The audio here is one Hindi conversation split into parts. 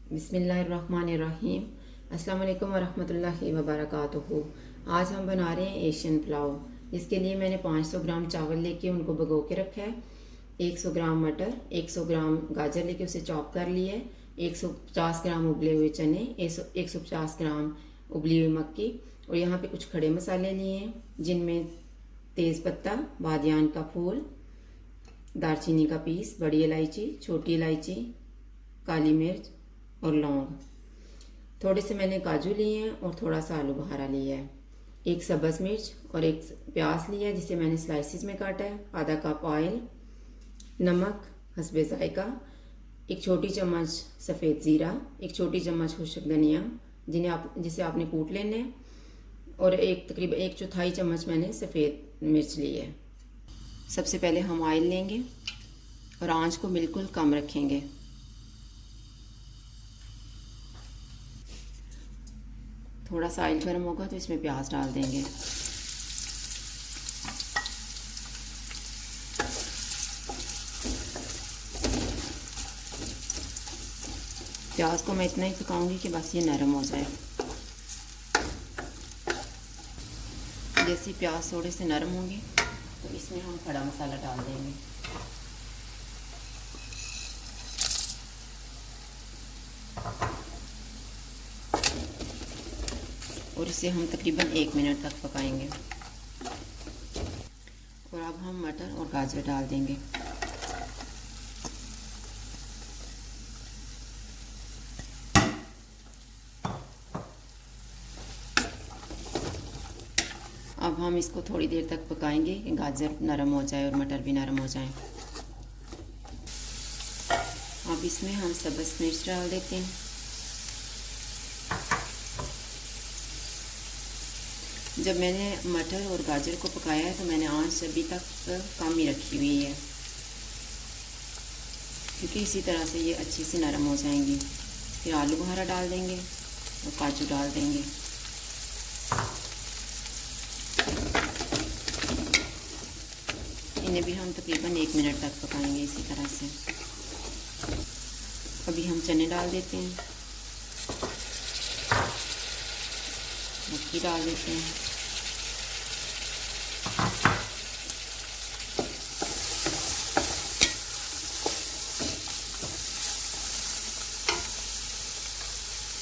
बिस्मिल्लाहिर्रहमानिर्रहीम। अस्सलाम वालेकुम वरहमतुल्लाहि वबरकातुहू। आज हम बना रहे हैं एशियन पुलाव। इसके लिए मैंने 500 ग्राम चावल लेके उनको भिगो के रखा है। 100 ग्राम मटर, 100 ग्राम गाजर लेके उसे चॉप कर लिया है। 150 ग्राम उबले हुए चने, 150 ग्राम उबली हुई मक्की और यहाँ पे कुछ खड़े मसाले लिए हैं जिनमें तेज़ पत्ता, बादियान का फूल, दालचीनी का पीस, बड़ी इलायची, छोटी इलायची, काली मिर्च और लौंग। थोड़े से मैंने काजू लिए हैं और थोड़ा सा आलू बुखारा लिया है। एक सब्ज़ मिर्च और एक प्याज लिया है जिसे मैंने स्लाइसिस में काटा है। आधा कप ऑयल, नमक हस्बे जायका, एक छोटी चम्मच सफ़ेद ज़ीरा, एक छोटी चम्मच खुश्क धनिया जिसे आपने कूट लेना है और तकरीबन 1/4 चम्मच मैंने सफ़ेद मिर्च ली है। सबसे पहले हम ऑयल लेंगे और आंच को बिल्कुल कम रखेंगे। थोड़ा सा ऑयल गर्म होगा तो इसमें प्याज डाल देंगे। प्याज को मैं इतना ही पकाऊंगी कि बस ये नरम हो जाए। जैसे प्याज थोड़े से नरम होंगे तो इसमें हम खड़ा मसाला डाल देंगे। और इसे हम तकरीबन 1 मिनट तक पकाएंगे। और अब हम मटर और गाजर डाल देंगे। अब हम इसको थोड़ी देर तक पकाएंगे कि गाजर नरम हो जाए और मटर भी नरम हो जाए। अब इसमें हम सब्ज़ मिर्च डाल देते हैं। जब मैंने मटर और गाजर को पकाया है तो मैंने आंच अभी तक कम ही रखी हुई है क्योंकि इसी तरह से ये अच्छी से नरम हो जाएंगी। फिर आलू बुखारा डाल देंगे और काजू डाल देंगे। इन्हें भी हम तकरीबन 1 मिनट तक पकाएंगे इसी तरह से। अभी हम चने डाल देते हैं, मक्की डाल देते हैं,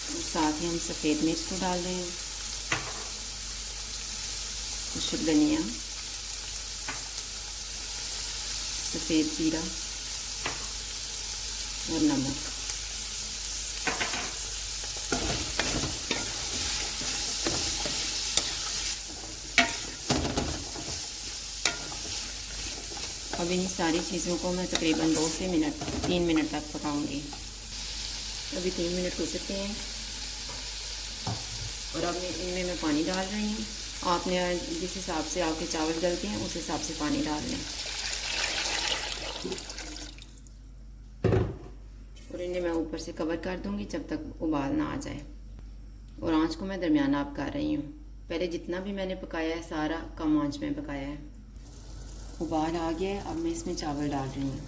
और साथ ही हम सफ़ेद मिर्च को डाल रहे हैं, खुश्क धनिया, सफ़ेद ज़ीरा और नमक। अब इन सारी चीज़ों को मैं तकरीबन 2 से 3 मिनट तक पकाऊंगी। अभी 3 मिनट हो चुके हैं और अब इनमें मैं पानी डाल रही हूँ। आपने जिस हिसाब से आपके चावल गलते हैं उस हिसाब से पानी डाल लें और इन्हें मैं ऊपर से कवर कर दूँगी जब तक उबाल ना आ जाए। और आंच को मैं दरमियाना आप कर रही हूँ। पहले जितना भी मैंने पकाया है सारा कम आंच में पकाया है। उबाल आ गया है, अब मैं इसमें चावल डाल रही हूँ।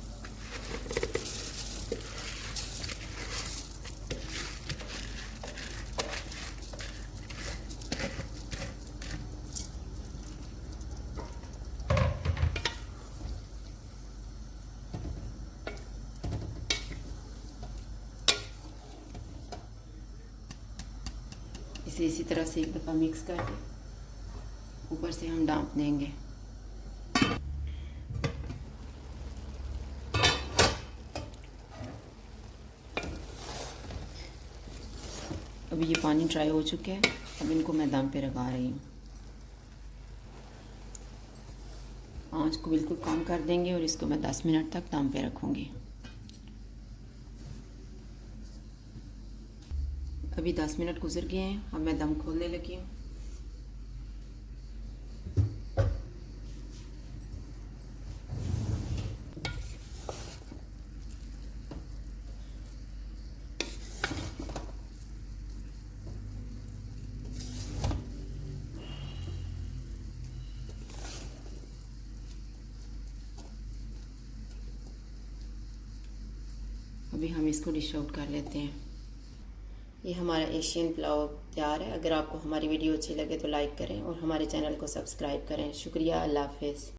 इसे इसी तरह से एक दफ़ा मिक्स करके ऊपर से हम ढाँप देंगे। अभी ये पानी ड्राई हो चुका है। अब इनको मैं दम पे लगा रही हूँ। आंच को बिल्कुल कम कर देंगे और इसको मैं 10 मिनट तक दम पे रखूँगी। अभी 10 मिनट गुजर गए हैं। अब मैं दम खोलने लगी हूँ। अभी हम इसको डिश आउट कर लेते हैं। ये हमारा एशियन पुलाव तैयार है। अगर आपको हमारी वीडियो अच्छी लगे तो लाइक करें और हमारे चैनल को सब्सक्राइब करें। शुक्रिया, अल्लाह हाफिज़।